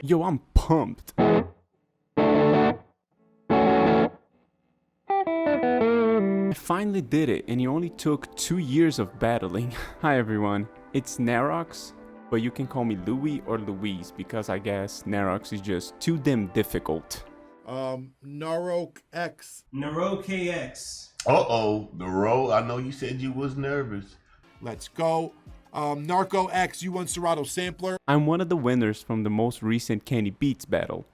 Yo, I'm pumped. I finally did it, and it only took 2 years of battling. Hi everyone, it's Narokx, but you can call me Louis or Louise because I guess Narokx is just too damn difficult. Narokx. Narokx. Naro, I know you said you was nervous. Let's go. Narokx U1 Serato sampler. I'm one of the winners from the most recent Kenny Beats battle.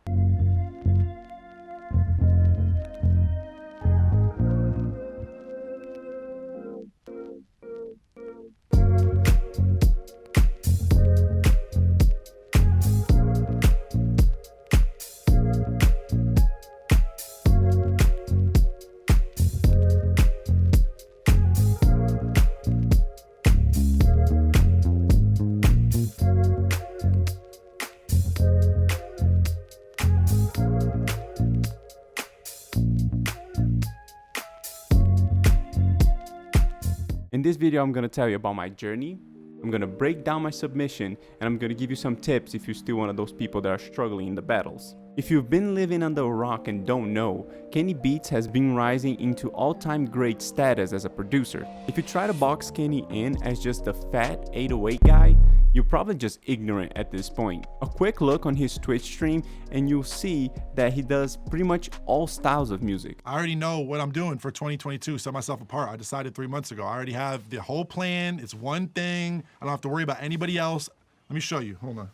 In this video, I'm gonna tell you about my journey, I'm gonna break down my submission, and I'm gonna give you some tips if you're still one of those people that are struggling in the battles. If you've been living under a rock and don't know, Kenny Beats has been rising into all-time great status as a producer. If you try to box Kenny in as just a fat 808 guy, you're probably just ignorant at this point. A quick look on his Twitch stream and you'll see that he does pretty much all styles of music. I already know what I'm doing for 2022, set myself apart. I decided 3 months ago. I already have the whole plan. It's one thing. I don't have to worry about anybody else. Let me show you, hold on.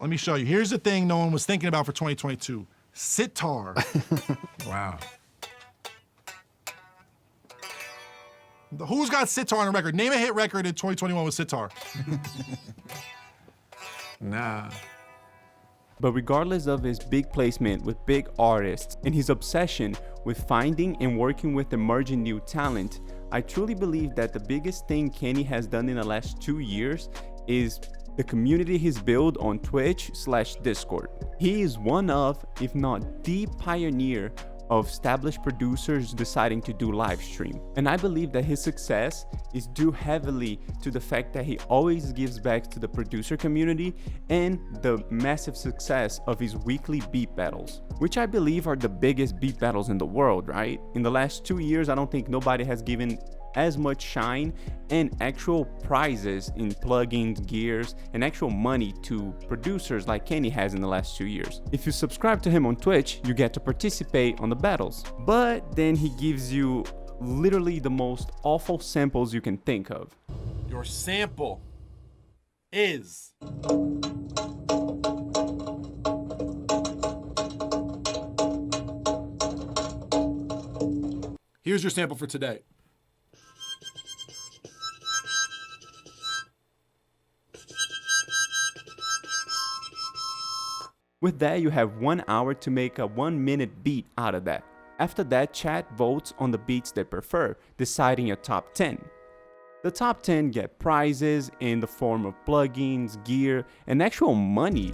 Let me show you. Here's the thing no one was thinking about for 2022. Sitar. Wow. Who's got sitar on a record? Name a hit record in 2021 with sitar. Nah. But regardless of his big placement with big artists and his obsession with finding and working with emerging new talent, I truly believe that the biggest thing Kenny has done in the last 2 years is the community he's built on Twitch/Discord. He is one of, if not the pioneer of established producers deciding to do live stream. And I believe that his success is due heavily to the fact that he always gives back to the producer community and the massive success of his weekly beat battles, which I believe are the biggest beat battles in the world, right? In the last 2 years, I don't think nobody has given as much shine and actual prizes in plugins, gears, and actual money to producers like Kenny has in the last 2 years. If you subscribe to him on Twitch, you get to participate on the battles. But then he gives you literally the most awful samples you can think of. Your sample is... Here's your sample for today. With that, you have 1 hour to make a 1-minute beat out of that. After that, chat votes on the beats they prefer, deciding a top 10. The top 10 get prizes in the form of plugins, gear, and actual money.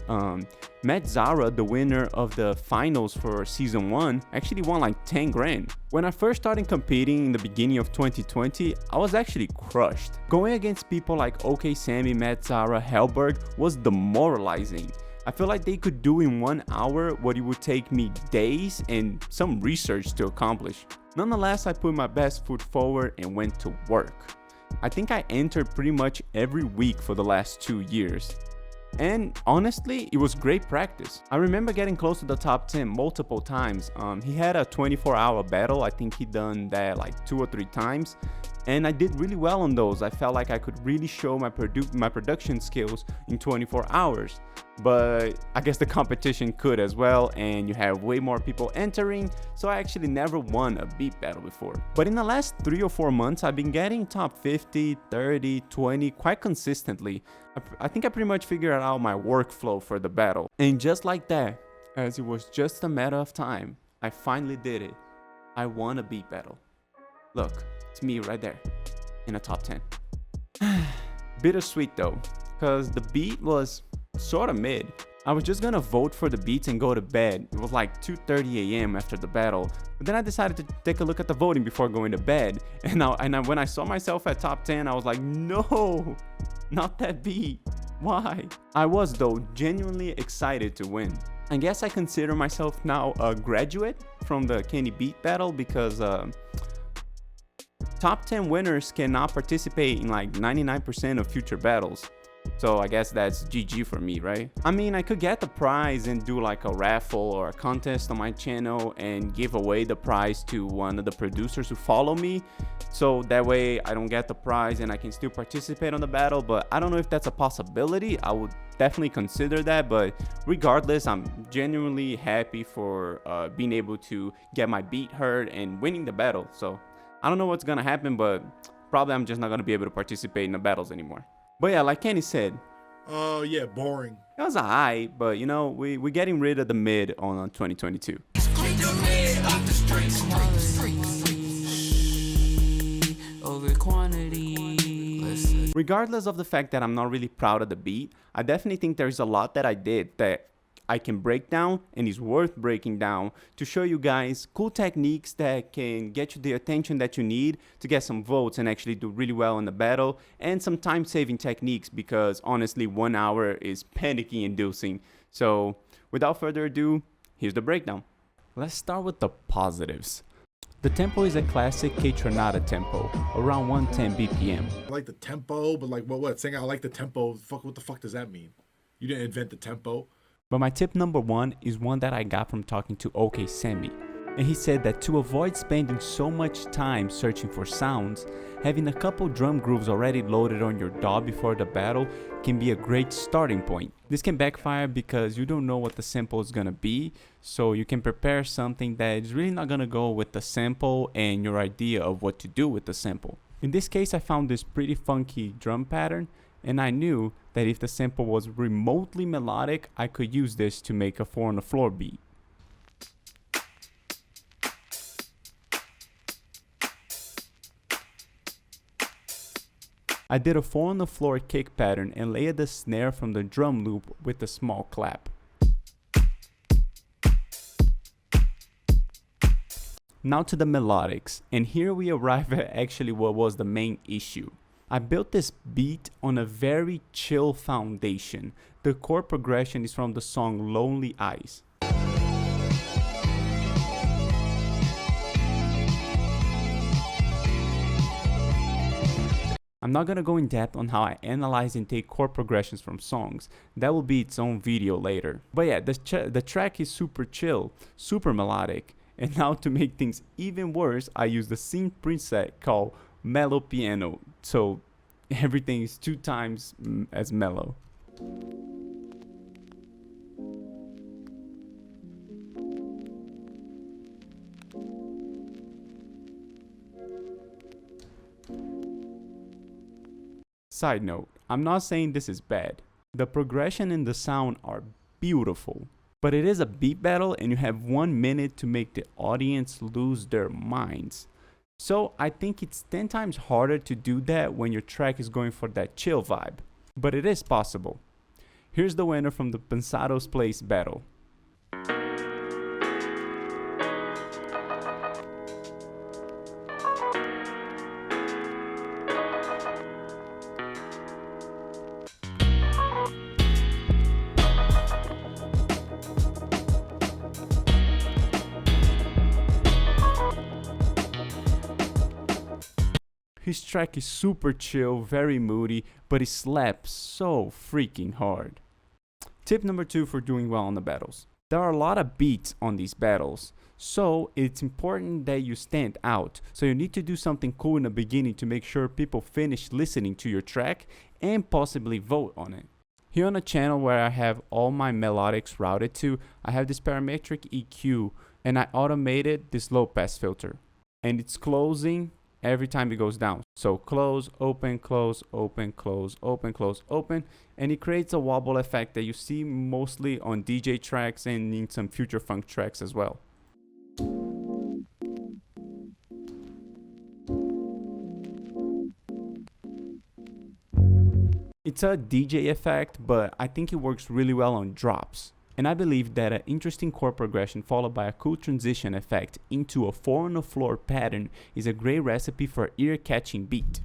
Matt Zara, the winner of the finals for season 1, actually won like 10 grand. When I first started competing in the beginning of 2020, I was actually crushed. Going against people like OK Sammy, Matt Zara, Hellberg was demoralizing. I feel like they could do in 1 hour what it would take me days and some research to accomplish. Nonetheless, I put my best foot forward and went to work. I think I entered pretty much every week for the last 2 years. And honestly, it was great practice. I remember getting close to the top 10 multiple times. He had a 24-hour battle. I think he done that like 2 or 3 times. And I did really well on those. I felt like I could really show my production skills in 24 hours. But I guess the competition could as well, and you have way more people entering, so I actually never won a beat battle before. But in the last 3 or 4 months, I've been getting top 50, 30, 20 quite consistently. I think I pretty much figured out my workflow for the battle. And just like that, as it was just a matter of time, I finally did it. I won a beat battle. Look, it's me right there in a top 10. Bittersweet though, because the beat was sort of mid. I was just gonna vote for the beats and go to bed. It was like 2:30 a.m. after the battle, but then I decided to take a look at the voting before going to bed. And when I saw myself at top 10, I was like, no, not that beat. Why? I was though genuinely excited to win. I guess I consider myself now a graduate from the Kenny Beat Battle because top 10 winners cannot participate in like 99% of future battles. So I guess that's GG for me, right? I mean, I could get the prize and do like a raffle or a contest on my channel and give away the prize to one of the producers who follow me. So that way I don't get the prize and I can still participate on the battle. But I don't know if that's a possibility. I would definitely consider that. But regardless, I'm genuinely happy for being able to get my beat heard and winning the battle. So I don't know what's gonna happen, but probably I'm just not gonna be able to participate in the battles anymore. But yeah, like Kenny said, Oh, yeah, boring. it was alright, but you know, we're getting rid of the mid on 2022. Regardless of the fact that I'm not really proud of the beat, I definitely think there's a lot that I did that I can break down and is worth breaking down to show you guys cool techniques that can get you the attention that you need to get some votes and actually do really well in the battle, and some time-saving techniques because honestly 1 hour is panicky inducing. So without further ado, here's the breakdown. Let's start with the positives. The tempo is a classic K-Tronada tempo, around 110 BPM. I like the tempo, but like, what? Saying I like the tempo, what the fuck does that mean? You didn't invent the tempo. But my tip number one is one that I got from talking to OK Sammy. And he said that to avoid spending so much time searching for sounds, having a couple drum grooves already loaded on your DAW before the battle can be a great starting point. This can backfire because you don't know what the sample is gonna be, so you can prepare something that is really not gonna go with the sample and your idea of what to do with the sample. In this case, I found this pretty funky drum pattern, and I knew that if the sample was remotely melodic, I could use this to make a 4 on the floor beat. I did a 4 on the floor kick pattern and layered the snare from the drum loop with a small clap. Now to the melodics, and here we arrive at actually what was the main issue. I built this beat on a very chill foundation. The chord progression is from the song Lonely Eyes. I'm not gonna go in depth on how I analyze and take chord progressions from songs. That will be its own video later. But yeah, the track is super chill, super melodic. And now to make things even worse, I use the synth preset called Mellow Piano. So everything is 2 times as mellow. Side note, I'm not saying this is bad. The progression and the sound are beautiful. But it is a beat battle and you have 1 minute to make the audience lose their minds. So I think it's 10 times harder to do that when your track is going for that chill vibe. But it is possible. Here's the winner from the Pensados Place battle. His track is super chill, very moody, but it slaps so freaking hard. Tip number 2 for doing well on the battles. There are a lot of beats on these battles, so it's important that you stand out. So you need to do something cool in the beginning to make sure people finish listening to your track and possibly vote on it. Here on the channel where I have all my melodics routed to, I have this parametric EQ and I automated this low pass filter. And it's closing every time it goes down. So close, open, close, open, close, open, close, open, and it creates a wobble effect that you see mostly on DJ tracks and in some future funk tracks as well. It's a DJ effect, but I think it works really well on drops. And I believe that an interesting chord progression followed by a cool transition effect into a 4 on the floor pattern is a great recipe for an ear-catching beat.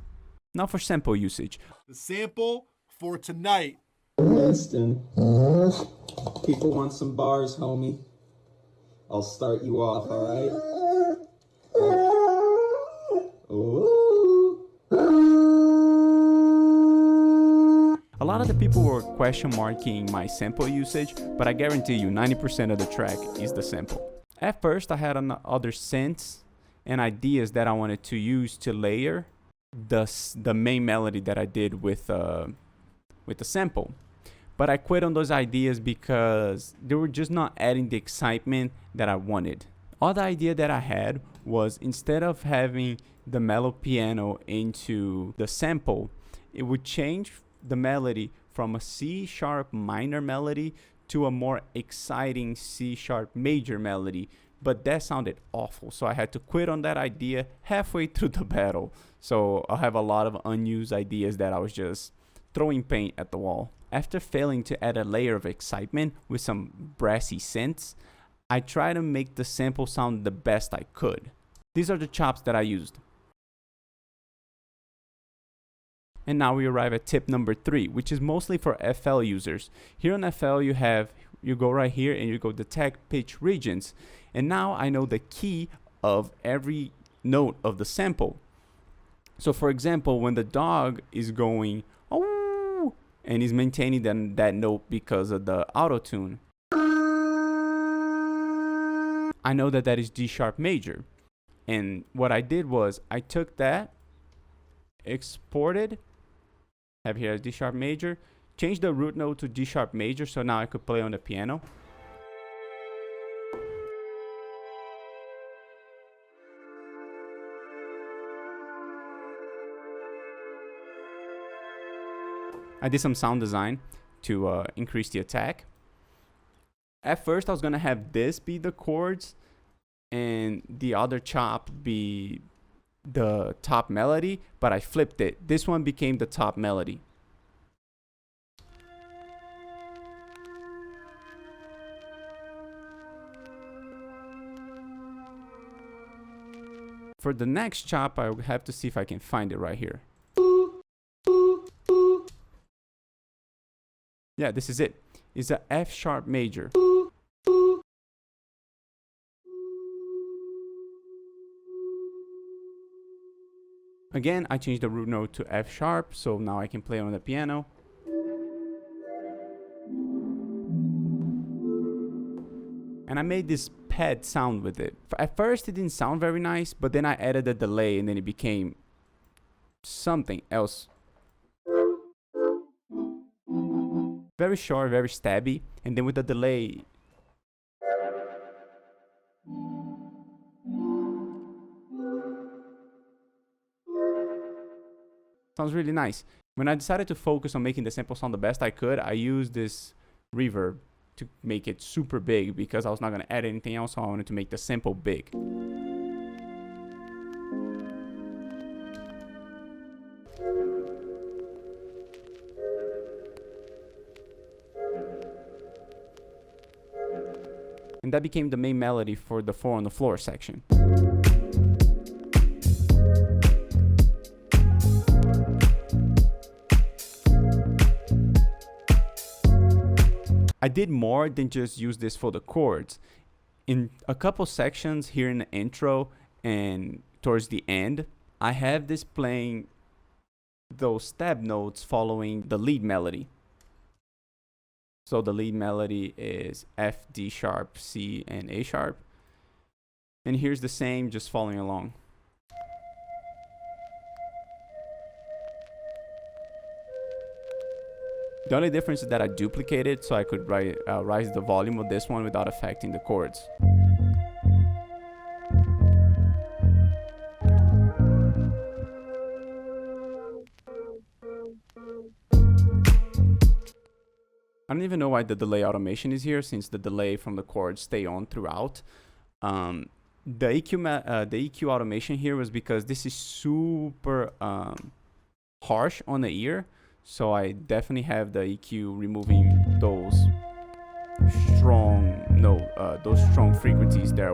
Now for sample usage. The sample for tonight Winston. People want some bars, homie. I'll start you off, alright? Ooh. A lot of the people were question marking my sample usage, but I guarantee you 90% of the track is the sample. At first, I had other synths and ideas that I wanted to use to layer the main melody that I did with the sample. But I quit on those ideas because they were just not adding the excitement that I wanted. All the idea that I had was, instead of having the mellow piano into the sample, it would change the melody from a C sharp minor melody to a more exciting C sharp major melody. But that sounded awful, so I had to quit on that idea halfway through the battle. So I have a lot of unused ideas that I was just throwing paint at the wall. After failing to add a layer of excitement with some brassy synths, I tried to make the sample sound the best I could. These are the chops that I used. And now we arrive at tip number 3, which is mostly for FL users. Here on FL you go right here and you go detect pitch regions. And now I know the key of every note of the sample. So for example, when the dog is going, oh, and he's maintaining that note because of the auto tune, I know that that is D sharp major. And what I did was I took that, exported, have here D sharp major, changed the root note to D sharp major, so now I could play on the piano. I did some sound design to increase the attack. At first I was gonna have this be the chords and the other chop be the top melody, but I flipped it. This one became the top melody. For the next chop, I will have to see if I can find it right here. Yeah, this is it. It's a F sharp major. Again, I changed the root note to F sharp, so now I can play on the piano. And I made this pad sound with it. At first, it didn't sound very nice, but then I added a delay and then it became something else. Very short, very stabby, and then with the delay, sounds really nice. When I decided to focus on making the sample sound the best I could, I used this reverb to make it super big because I was not going to add anything else, so I wanted to make the sample big. And that became the main melody for the 4 on the floor section. I did more than just use this for the chords. In a couple sections here in the intro and towards the end, I have this playing those stab notes following the lead melody. So the lead melody is F, D sharp, C, and A sharp. And here's the same, just following along. The only difference is that I duplicated so I could rise the volume of this one without affecting the chords. I don't even know why the delay automation is here, since the delay from the chords stay on throughout. The EQ automation here was because this is super harsh on the ear, so I definitely have the EQ removing those strong frequencies there.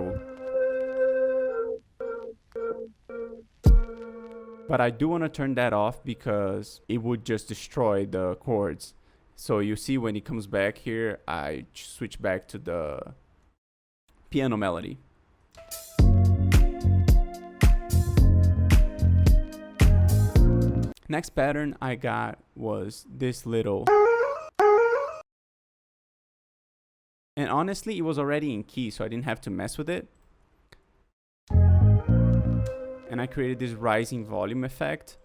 But I do want to turn that off because it would just destroy the chords. So you see when it comes back here, I switch back to the piano melody. Next pattern I got was this little. And honestly, it was already in key, so I didn't have to mess with it. And I created this rising volume effect.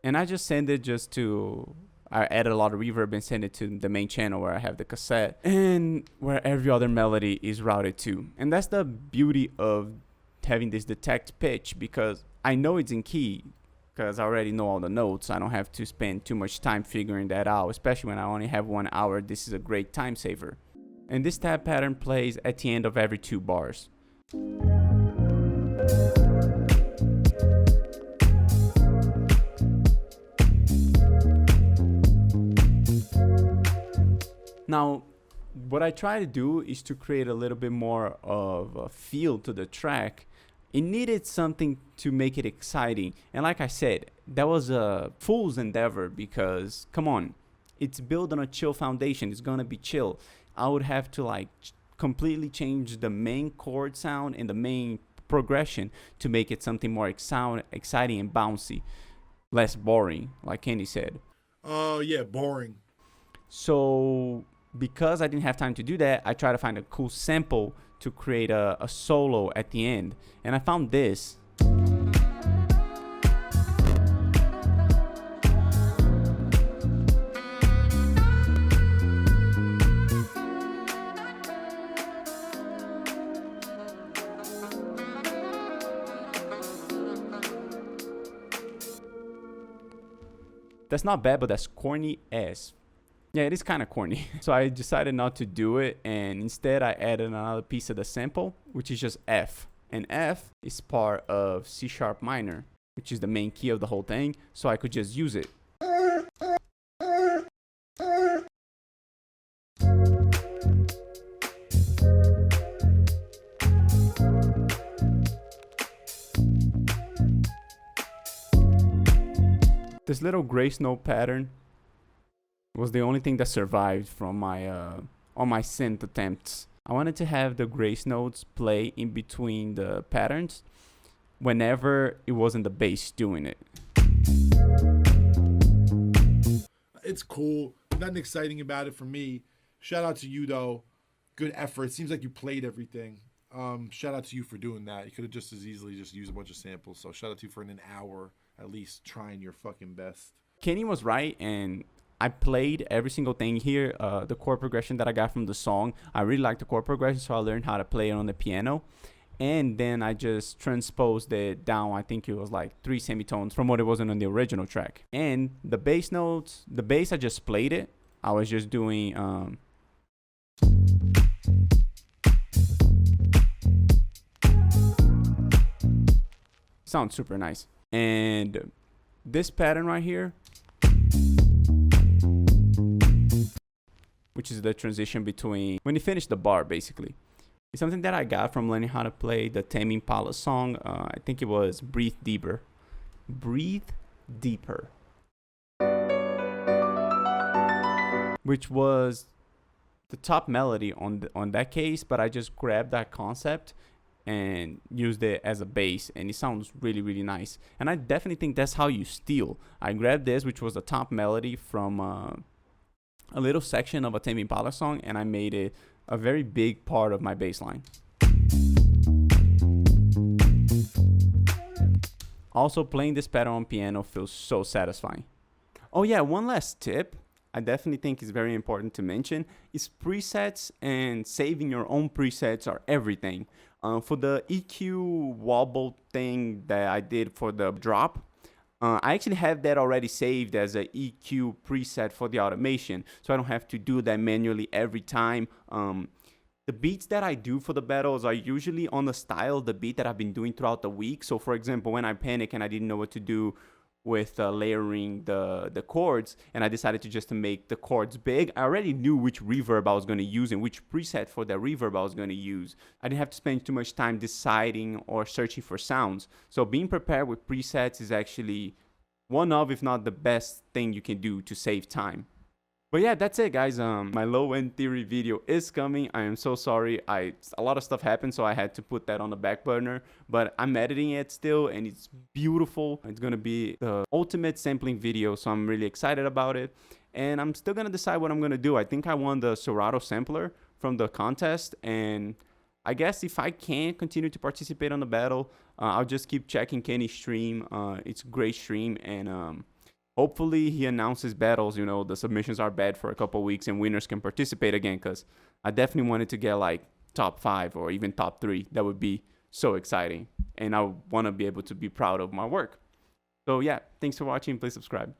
And I just sent it I added a lot of reverb and sent it to the main channel where I have the cassette and where every other melody is routed to. And that's the beauty of having this detect pitch, because I know it's in key because I already know all the notes. I don't have to spend too much time figuring that out, especially when I only have 1 hour. This is a great time saver. And this tab pattern plays at the end of every 2 bars. Now, what I try to do is to create a little bit more of a feel to the track. It needed something to make it exciting. And like I said, that was a fool's endeavor because, come on, it's built on a chill foundation. It's gonna be chill. I would have to like completely change the main chord sound and the main progression to make it something more exciting and bouncy, less boring, like Kenny said. Oh, yeah, boring. So because I didn't have time to do that, I tried to find a cool sample to create a solo at the end. And I found this. That's not bad, but that's corny as. Yeah, it is kind of corny. So I decided not to do it, and instead I added another piece of the sample, which is just F. And F is part of C# minor, which is the main key of the whole thing, so I could just use it. This little grace note pattern was the only thing that survived from my all my synth attempts. I wanted to have the grace notes play in between the patterns whenever it wasn't the bass doing it. It's cool. Nothing exciting about it for me. Shout out to you though. Good effort. Seems like you played everything. Shout out to you for doing that. You could have just as easily just used a bunch of samples. So shout out to you for an hour at least trying your fucking best. Kenny was right, and I played every single thing here, the chord progression that I got from the song. I really like the chord progression, so I learned how to play it on the piano. And then I just transposed it down, I think it was like 3 semitones from what it wasn't on the original track. And the bass notes, the bass, I just played it. I was just doing... sounds super nice. And this pattern right here, which is the transition between when you finish the bar, basically. It's something that I got from learning how to play the Tame Impala song. I think it was Breathe Deeper. Breathe Deeper. Which was the top melody on that case, but I just grabbed that concept and used it as a bass, and it sounds really, really nice. And I definitely think that's how you steal. I grabbed this, which was the top melody from a little section of a Tame Impala song, and I made it a very big part of my bass line. Also, playing this pattern on piano feels so satisfying. Oh yeah, one last tip I definitely think is very important to mention is presets, and saving your own presets are everything. For the EQ wobble thing that I did for the drop, I actually have that already saved as a EQ preset for the automation, so I don't have to do that manually every time. The beats that I do for the battles are usually on the style of the beat that I've been doing throughout the week. So for example, when I panic and I didn't know what to do with layering the chords, and I decided to just make the chords big, I already knew which reverb I was going to use and which preset for that reverb I was going to use. I didn't have to spend too much time deciding or searching for sounds. So being prepared with presets is actually one of, if not the best thing you can do to save time. But yeah, that's it, guys. My low end theory video is coming. I am so sorry. A lot of stuff happened, so I had to put that on the back burner. But I'm editing it still, and it's beautiful. It's gonna be the ultimate sampling video, so I'm really excited about it. And I'm still gonna decide what I'm gonna do. I think I won the Serato sampler from the contest, and I guess if I can continue to participate on the battle, I'll just keep checking Kenny's stream. It's a great stream, and hopefully he announces battles, you know, the submissions are bad for a couple weeks and winners can participate again, because I definitely wanted to get like top 5 or even top 3. That would be so exciting, and I want to be able to be proud of my work. So yeah, thanks for watching. Please subscribe.